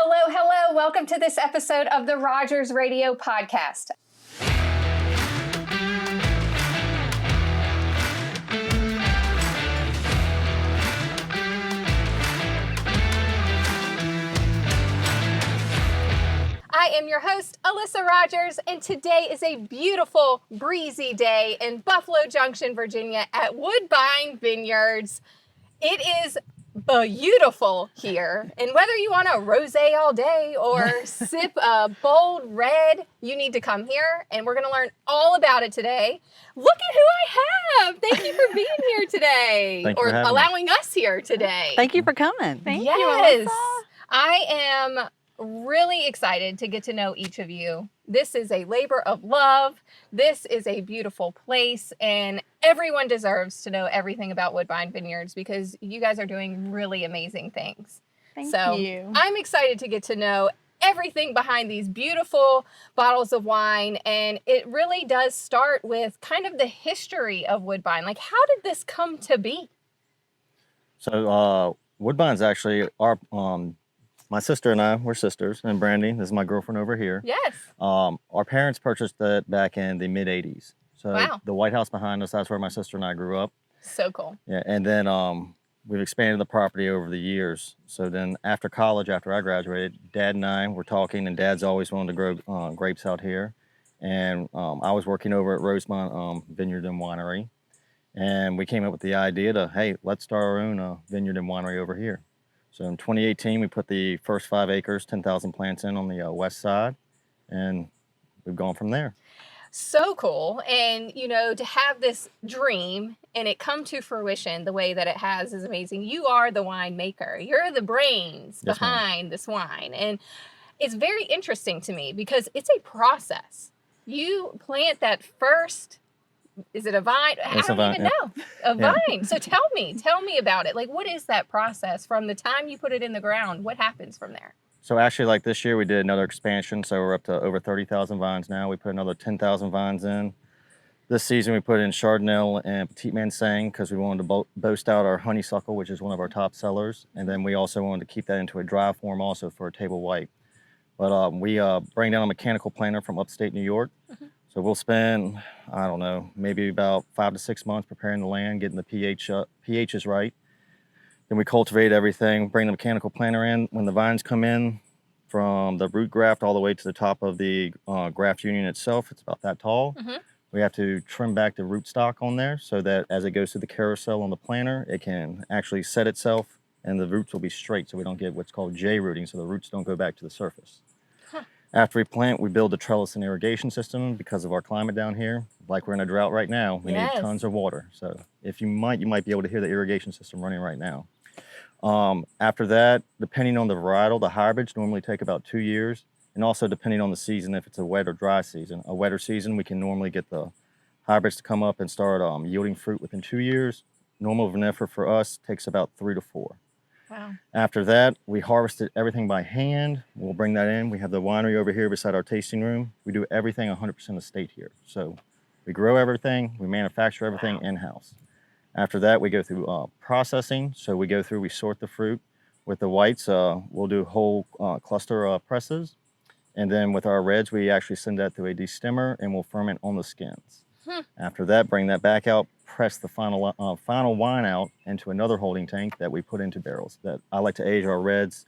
Hello, hello. Welcome to this episode of the Rogers Radio Podcast. I am your host, Alyssa Rogers, and today is a beautiful, breezy day in Buffalo Junction, Virginia at Woodbine Vineyards. It is beautiful here, and whether you want a rosé all day or sip a bold red, you need to come here, and we're going to learn all about it today. Look at who I have. Thank you for being here today, or allowing us here today. Thank you for coming. Thank you, Alyssa. I am really excited to get to know each of you. This is a labor of love. This is a beautiful place, and everyone deserves to know everything about Woodbine Vineyards because you guys are doing really amazing things. Thank you. I'm excited to get to know everything behind these beautiful bottles of wine, and it really does start with kind of the history of Woodbine. Like, how did this come to be? So Woodbine's actually our my sister and I, we're sisters, and Brandy, this is my girlfriend over here. Yes. Our parents purchased it back in the mid-'80s. So Wow. The White House behind us, that's where my sister and I grew up. So cool. Yeah, and then we've expanded the property over the years. So then after college, after I graduated, Dad and I were talking, and Dad's always wanted to grow grapes out here. And I was working over at Rosemont Vineyard and Winery. And we came up with the idea to, hey, let's start our own vineyard and winery over here. So in 2018, we put the first 5 acres, 10,000 plants in on the west side, and we've gone from there. So cool. And, you know, to have this dream and it come to fruition the way that it has is amazing. You are the winemaker. You're the brains behind this wine. And it's very interesting to me because it's a process. You plant that first, is it a vine? I don't even know. A vine. So tell me about it. Like, what is that process from the time you put it in the ground? What happens from there? So actually, like this year, we did another expansion. So we're up to over 30,000 vines now. We put another 10,000 vines in. This season, we put in Chardonnay and Petit Manseng because we wanted to boast out our honeysuckle, which is one of our top sellers. And then we also wanted to keep that into a dry form also for a table white. But we bring down a mechanical planter from upstate New York. Mm-hmm. So we'll spend, I don't know, maybe about 5 to 6 months preparing the land, getting the pHs right. Then we cultivate everything, bring the mechanical planter in. When the vines come in from the root graft all the way to the top of the graft union itself, it's about that tall. Mm-hmm. We have to trim back the rootstock on there so that as it goes through the carousel on the planter, it can actually set itself and the roots will be straight so we don't get what's called J-rooting, so the roots don't go back to the surface. After we plant, we build a trellis and irrigation system because of our climate down here. Like we're in a drought right now, we need tons of water. So if you might be able to hear the irrigation system running right now. After that, depending on the varietal, the hybrids normally take about 2 years. And also depending on the season, if it's a wet or dry season. A wetter season, we can normally get the hybrids to come up and start yielding fruit within 2 years. Normal vinifera for us takes about 3 to 4. Wow. After that, we harvested everything by hand. We'll bring that in. We have the winery over here beside our tasting room. We do everything 100% estate here. So we grow everything, we manufacture everything in-house. After that, we go through processing. So we sort the fruit. With the whites, we'll do whole cluster presses. And then with our reds, we actually send that through a destemmer and we'll ferment on the skins. After that, bring that back out, press the final wine out into another holding tank that we put into barrels. That I like to age our reds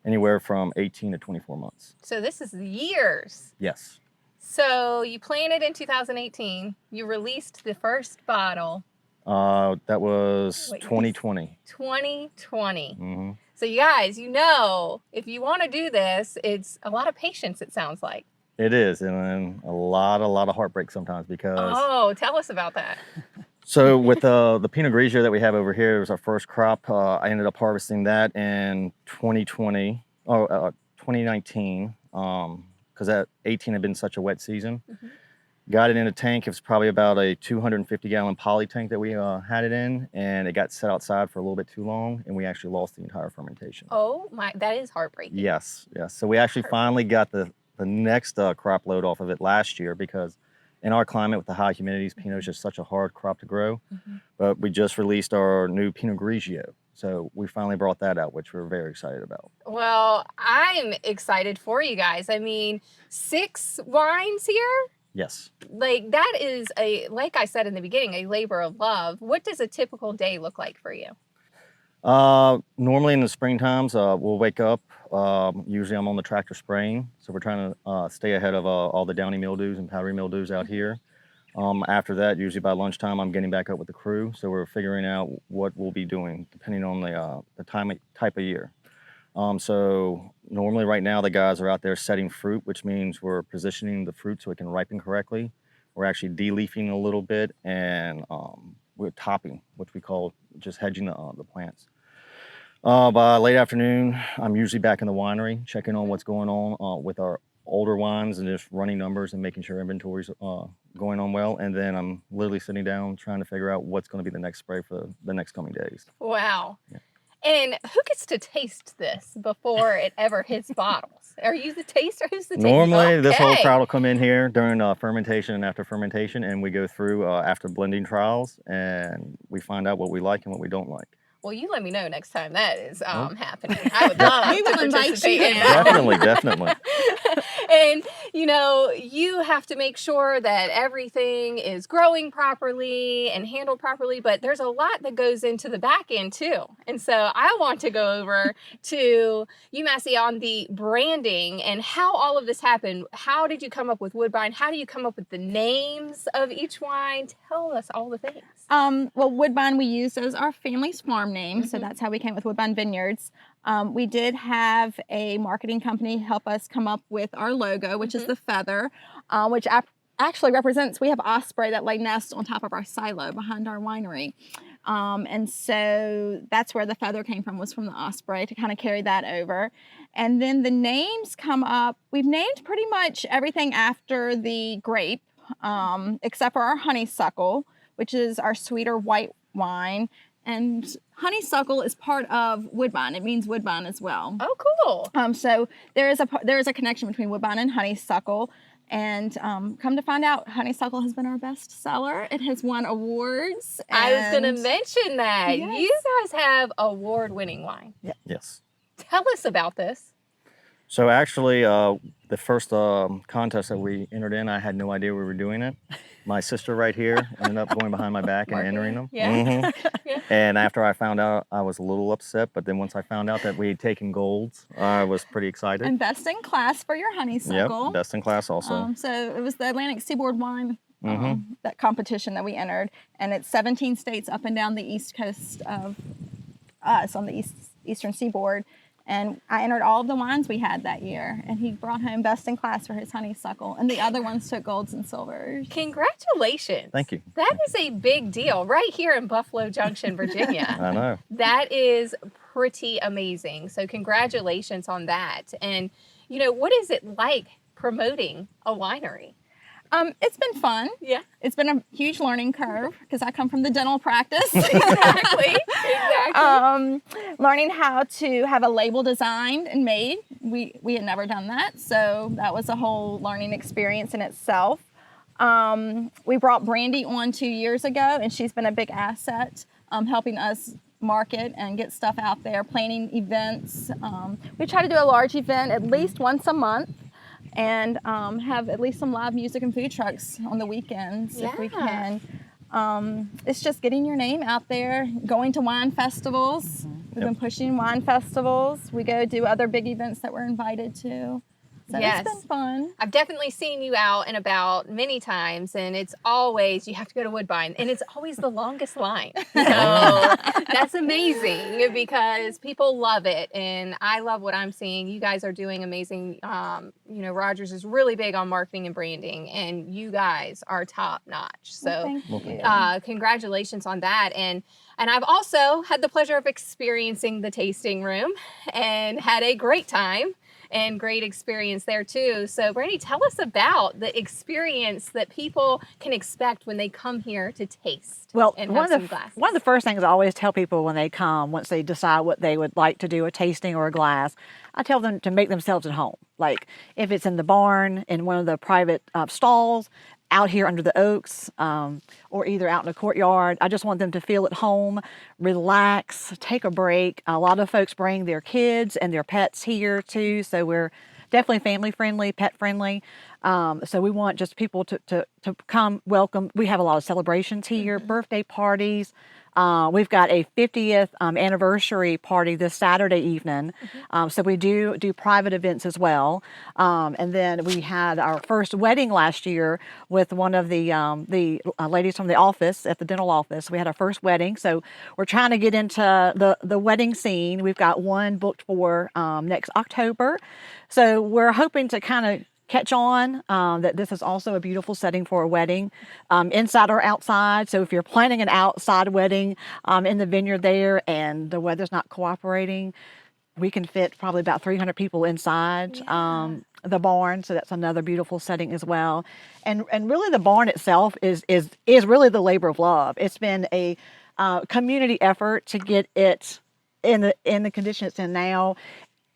anywhere from 18 to 24 months. So this is years. Yes. So you planted in 2018. You released the first bottle. That was 2020. 2020. Mm-hmm. So you guys, you know, if you want to do this, it's a lot of patience, it sounds like. It is, and a lot of heartbreak sometimes because... Oh, tell us about that. So with the Pinot Grigio that we have over here, it was our first crop. I ended up harvesting that in 2019, because that 18 had been such a wet season. Mm-hmm. Got it in a tank. It was probably about a 250-gallon poly tank that we had it in, and it got set outside for a little bit too long, and we actually lost the entire fermentation. Oh my, that is heartbreaking. Yes. So we actually finally got the next crop load off of it last year because in our climate with the high humidities, Pinot is just such a hard crop to grow. Mm-hmm. But we just released our new Pinot Grigio. So we finally brought that out, which we're very excited about. Well, I'm excited for you guys. I mean, 6 wines here? Yes. Like that is like I said in the beginning, a labor of love. What does a typical day look like for you? Normally in the spring times, we'll wake up. Usually I'm on the tractor spraying. So we're trying to stay ahead of all the downy mildews and powdery mildews out here. After that, usually by lunchtime, I'm getting back up with the crew. So we're figuring out what we'll be doing depending on the type of year. So normally right now, the guys are out there setting fruit, which means we're positioning the fruit so it can ripen correctly. We're actually de-leafing a little bit, and we're topping, which we call just hedging the plants. By late afternoon, I'm usually back in the winery, checking on what's going on with our older wines and just running numbers and making sure inventory's going on well. And then I'm literally sitting down trying to figure out what's going to be the next spray for the next coming days. Wow. Yeah. And who gets to taste this before it ever hits bottles? Are you the taster? Who's the taster? Normally, this whole crowd will come in here during fermentation and after fermentation, and we go through after blending trials, and we find out what we like and what we don't like. Well, you let me know next time that is happening. I would love We will to invite participate you in that. Definitely. And, you know, you have to make sure that everything is growing properly and handled properly, but there's a lot that goes into the back end too. And so I want to go over to you, Massey, on the branding and how all of this happened. How did you come up with Woodbine? How do you come up with the names of each wine? Tell us all the things. Well, Woodbine we used as our family's farm name, so that's how we came with Woodbine Vineyards. We did have a marketing company help us come up with our logo, which is the feather, which actually represents, we have osprey that lay nests on top of our silo behind our winery. And so that's where the feather came from, was from the osprey, to kind of carry that over. And then the names come up, we've named pretty much everything after the grape, except for our honeysuckle, which is our sweeter white wine. And honeysuckle is part of Woodbine. It means Woodbine as well. Oh, cool. So there is a connection between Woodbine and honeysuckle. And come to find out, honeysuckle has been our best seller. It has won awards. I was going to mention that. Yes. You guys have award-winning wine. Yes. Tell us about this. So actually, the first contest that we entered in, I had no idea we were doing it. My sister right here ended up going behind my back and entering them. Yeah. Yeah. And after I found out, I was a little upset. But then once I found out that we had taken golds, I was pretty excited. And best in class for your honeysuckle. Yep, best in class also. So it was the Atlantic Seaboard Wine that competition that we entered. And it's 17 states up and down the east coast of us on the eastern seaboard. And I entered all of the wines we had that year, and he brought home best in class for his honeysuckle, and the other ones took golds and silvers. Congratulations. Thank you. That is a big deal right here in Buffalo Junction, Virginia. I know. That is pretty amazing. So congratulations on that. And, you know, what is it like promoting a winery? It's been fun. Yeah. It's been a huge learning curve because I come from the dental practice. Exactly. Learning how to have a label designed and made. We had never done that, so that was a whole learning experience in itself. We brought Brandy on 2 years ago, and she's been a big asset, helping us market and get stuff out there, planning events. We try to do a large event at least once a month. And have at least some live music and food trucks on the weekends if we can. It's just getting your name out there, going to wine festivals. We've been pushing wine festivals. We go do other big events that we're invited to. So Yes. It's been fun. I've definitely seen you out and about many times, and it's always, you have to go to Woodbine, and it's always the longest line. So that's amazing because people love it, and I love what I'm seeing. You guys are doing amazing. You know, Rogers is really big on marketing and branding, and you guys are top notch. So Thank you. congratulations on that. And I've also had the pleasure of experiencing the tasting room and had a great time. And great experience there too. So Brandy, tell us about the experience that people can expect when they come here to taste. Well, and one have of some glasses. the first things I always tell people when they come, once they decide what they would like to do, a tasting or a glass, I tell them to make themselves at home. Like if it's in the barn, in one of the private stalls, out here under the oaks or either out in the courtyard. I just want them to feel at home, relax, take a break. A lot of folks bring their kids and their pets here too, so we're definitely family friendly, pet friendly. So we want just people to come welcome. We have a lot of celebrations here, birthday parties. We've got a 50th anniversary party this Saturday evening. So we do private events as well. And then we had our first wedding last year with one of the ladies from the office at the dental office. We had our first wedding. So we're trying to get into the wedding scene. We've got one booked for next October. So we're hoping to kind of catch on that this is also a beautiful setting for a wedding, inside or outside. So if you're planning an outside wedding in the vineyard there and the weather's not cooperating, we can fit probably about 300 people inside the barn. So that's another beautiful setting as well. And really the barn itself is really the labor of love. It's been a community effort to get it in the condition it's in now.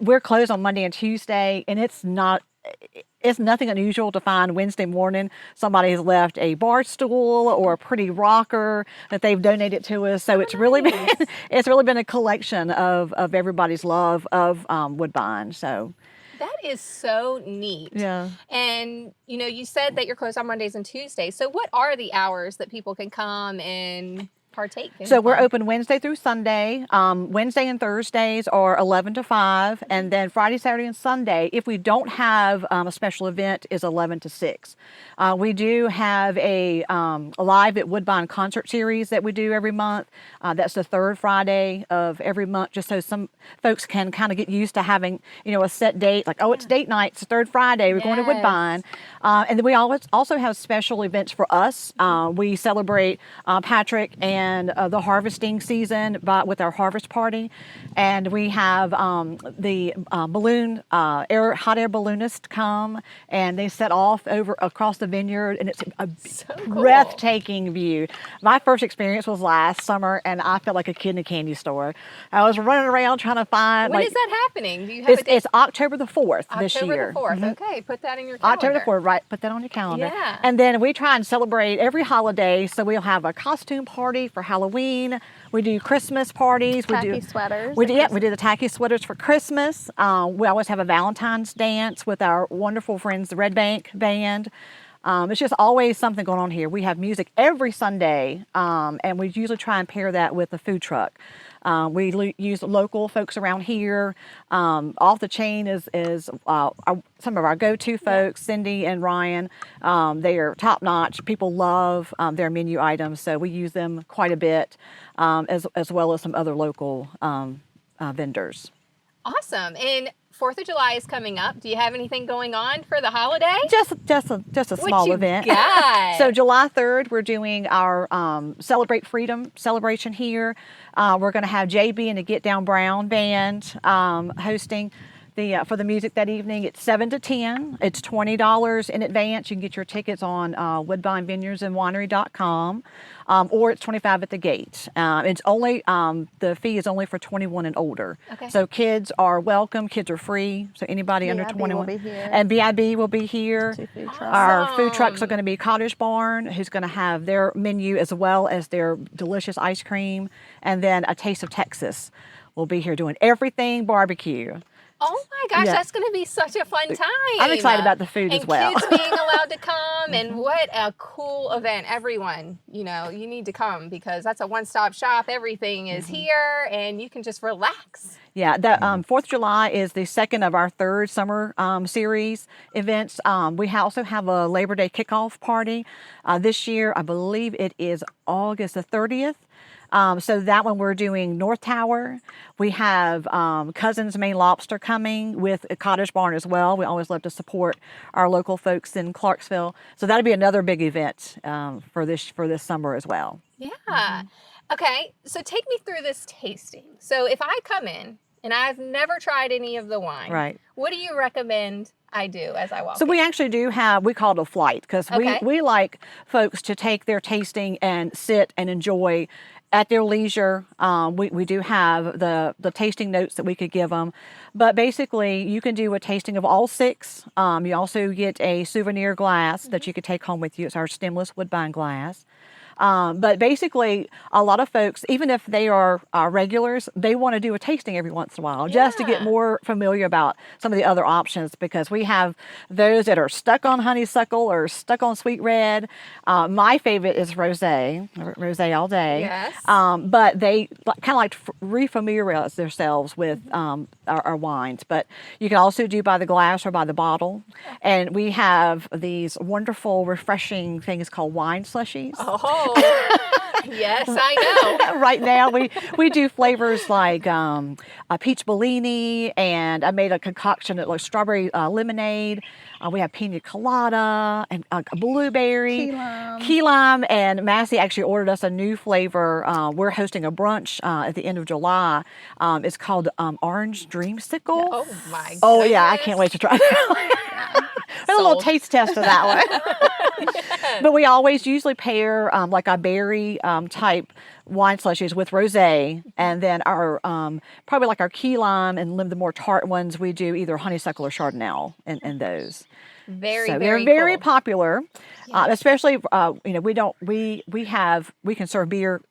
We're closed on Monday and Tuesday, and it's nothing unusual to find Wednesday morning somebody has left a bar stool or a pretty rocker that they've donated to us. So it's really been a collection of everybody's love of Woodbine. So that is so neat. Yeah. And you said that you're closed on Mondays and Tuesdays. So what are the hours that people can come and partake in? So we're open Wednesday through Sunday. Wednesday and Thursdays are 11 to 5. And then Friday, Saturday, and Sunday, if we don't have a special event, is 11 to 6. We do have a live at Woodbine concert series that we do every month. That's the third Friday of every month, just so some folks can kind of get used to having, a set date, like, it's date night, it's the third Friday, we're going to Woodbine. And then we also have special events for us. We celebrate Patrick and the harvesting season with our harvest party, and we have the hot air balloonist come, and they set off across the vineyard, and it's a breathtaking view. My first experience was last summer, and I felt like a kid in a candy store. I was running around trying to find. When is that happening? Do you have a date? It's October the 4th this year. October the 4th. Okay, put that in your calendar. October the 4th, right? Put that on your calendar. Yeah. And then we try and celebrate every holiday. So we'll have a costume party for Halloween. We do Christmas parties. Tacky sweaters. We do the tacky sweaters for Christmas. We always have a Valentine's dance with our wonderful friends, the Red Bank Band. It's just always something going on here. We have music every Sunday, and we usually try and pair that with a food truck. We use local folks around here. Off the chain is some of our go-to folks, Cindy and Ryan. They are top-notch. People love their menu items, so we use them quite a bit, as well as some other local vendors. Awesome. And 4th of July is coming up. Do you have anything going on for the holiday? Just a small event. Got? So July 3rd, we're doing our Celebrate Freedom celebration here. We're going to have JB and the Get Down Brown band hosting for the music that evening. It's 7 to 10. It's $20 in advance. You can get your tickets on Woodbine Vineyards and Winery.com, or it's $25 at the gate. It's only the fee is only for 21 and older. Okay. So kids are welcome. Kids are free. So anybody under 21 will be here. And BIB will be here. 2 food trucks. Our food trucks are going to be Cottage Barn, who's going to have their menu as well as their delicious ice cream, and then A Taste of Texas will be here doing everything barbecue. Oh my gosh, Yeah. that's going to be such a fun time. I'm excited about the food as well. And kids being allowed to come, and what a cool event. Everyone, you need to come because that's a one-stop shop. Everything is here, and you can just relax. Yeah, the 4th of July is the second of our third summer series events. We also have a Labor Day kickoff party. This year, I believe it is August the 30th. So that one we're doing North Tower. We have Cousins Maine Lobster coming with a Cottage Barn as well. We always love to support our local folks in Clarksville. So that'll be another big event for this summer as well. Yeah. Okay, so take me through this tasting. So if I come in and I've never tried any of the wine, Right. what do you recommend I do as I walk So in? we actually do we call it a flight, because Okay. we like folks to take their tasting and sit and enjoy at their leisure. We do have the tasting notes that we could give them. But basically, you can do a tasting of all 6. You also get a souvenir glass that you could take home with you. It's our stemless Woodbine glass. But basically, a lot of folks, even if they are regulars, they want to do a tasting every once in a while just to get more familiar about some of the other options, because we have those that are stuck on honeysuckle or stuck on sweet red. My favorite is rosé all day. Yes. But they kind of like to refamiliarize themselves with our wines. But you can also do by the glass or by the bottle. And we have these wonderful, refreshing things called wine slushies. Oh, yes, I know. Right now, we do flavors like a peach Bellini, and I made a concoction that looks strawberry lemonade. We have pina colada and blueberry, key lime, and Massey actually ordered us a new flavor. We're hosting a brunch at the end of July. It's called Orange Dreamsicle. Oh my! Oh yeah, I can't wait to try that. A little taste test of that one. But we always usually pair like a berry type wine slushies with rosé, and then our probably like our key lime and the more tart ones, we do either honeysuckle or chardonnay in those. Very They're very cool. popular, especially we can serve beer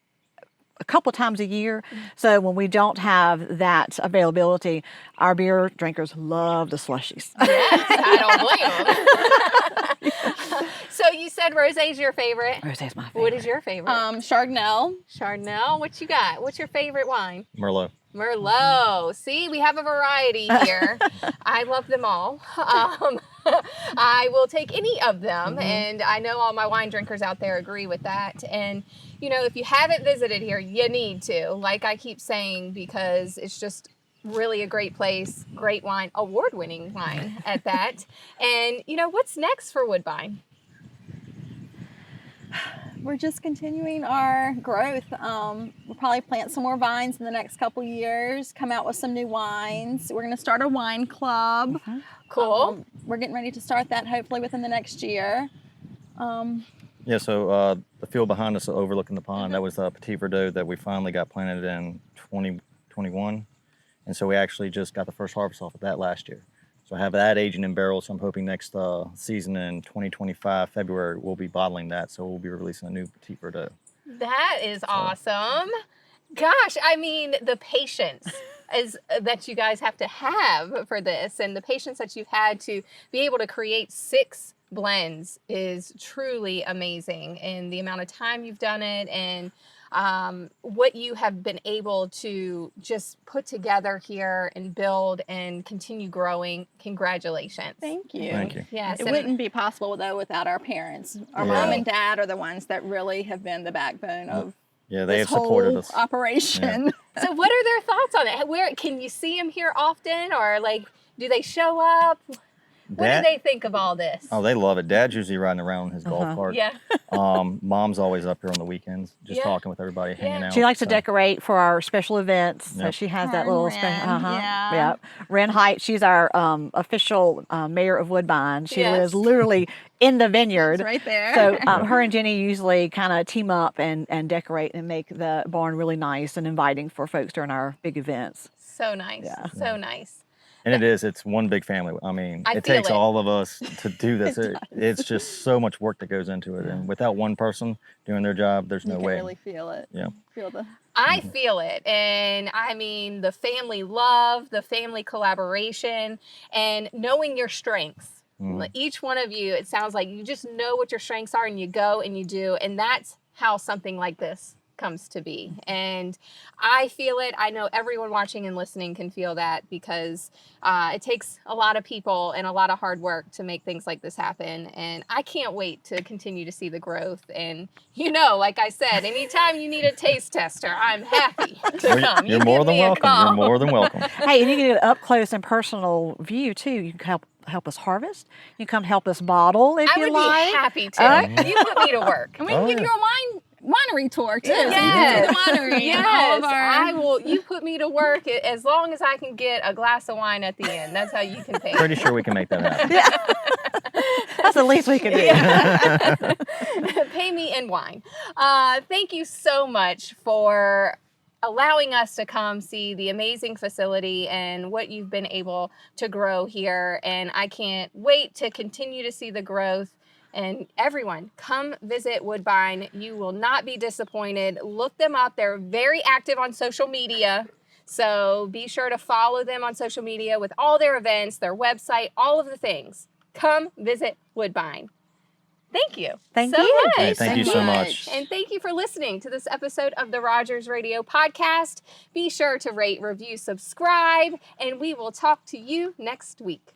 a couple times a year. So when we don't have that availability, our beer drinkers love the slushies. Yes, I don't blame them. So you said rosé is your favorite. Rosé is my favorite. What is your favorite? Chardonnay. Chardonnay. What you got? What's your favorite wine? Merlot. Merlot. See, we have a variety here. I love them all. I will take any of them, and I know all my wine drinkers out there agree with that. And, you know, if you haven't visited here, you need to, like I keep saying, because it's just really a great place, great wine, award-winning wine at that. And, you know, what's next for Woodbine? We're just continuing our growth. We'll probably plant some more vines in the next couple years, come out with some new wines. We're going to start a wine club. Cool. We're getting ready to start that hopefully within the next year. Yeah, so the field behind us overlooking the pond, that was Petit Verdot that we finally got planted in 2021. And so we actually just got the first harvest off of that last year. So I have that aging in barrels. So I'm hoping next season in 2025, February, we'll be bottling that. So we'll be releasing a new Petit Verdot. That is awesome. Gosh, I mean, the patience is that you guys have to have for this, and the patience that you've had to be able to create 6 blends is truly amazing. And the amount of time you've done it, and what you have been able to just put together here and build and continue growing. Congratulations. Thank you. Thank you. Yes. It and- wouldn't be possible though without our parents. Our Yeah. mom and dad are the ones that really have been the backbone of Yeah, they this have supported whole us. operation. So what are their thoughts on it? Where can you see them here often, or like, do they show up? What do they think of all this? Oh, they love it. Dad's usually riding around in his golf cart. Yeah. Mom's always up here on the weekends, just Yeah. talking with everybody, hanging out. She likes to so- decorate for our special events. So Yep. she has that Her little and special. Ren, yeah. Ren Height, she's our official mayor of Woodbine. She Yes. lives literally in the vineyard. It's right there. So her and Jenny usually kind of team up and decorate and make the barn really nice and inviting for folks during our big events. So nice. Yeah. So nice. And it's one big family. I mean, I it feel takes it. all of us to do this. It's just so much work that goes into it. And without one person doing their job, there's you no can way. really feel it. Yeah. Feel the I feel it. And I mean, the family love, the family collaboration, and knowing your strengths. Each one of you, it sounds like you just know what your strengths are and you go and you do. And that's how something like this comes to be. And I feel it. I know everyone watching and listening can feel that, because it takes a lot of people and a lot of hard work to make things like this happen. And I can't wait to continue to see the growth. And, you know, like I said, anytime you need a taste tester, I'm happy to come. You're You more give than me a welcome. call. You're more than welcome. Hey, and you can get an up close and personal view too. You can help us harvest. You can come help us bottle if I you would like. be happy to. All right. You put me to work. and we can Oh, give yeah. you a winery tour too. So you Yes. can see the winery. and all Yes, of our, I will. You put me to work as long as I can get a glass of wine at the end. That's how you can pay. Pretty sure we can make that happen. That's the least we can do. Pay me in wine. Thank you so much for allowing us to come see the amazing facility and what you've been able to grow here. And I can't wait to continue to see the growth. And everyone, come visit Woodbine. You will not be disappointed. Look them up. They're very active on social media. So be sure to follow them on social media with all their events, their website, all of the things. Come visit Woodbine. Thank you Thank so you. much. Hey, thank you so much. And thank you for listening to this episode of the Rogers Radio Podcast. Be sure to rate, review, subscribe, and we will talk to you next week.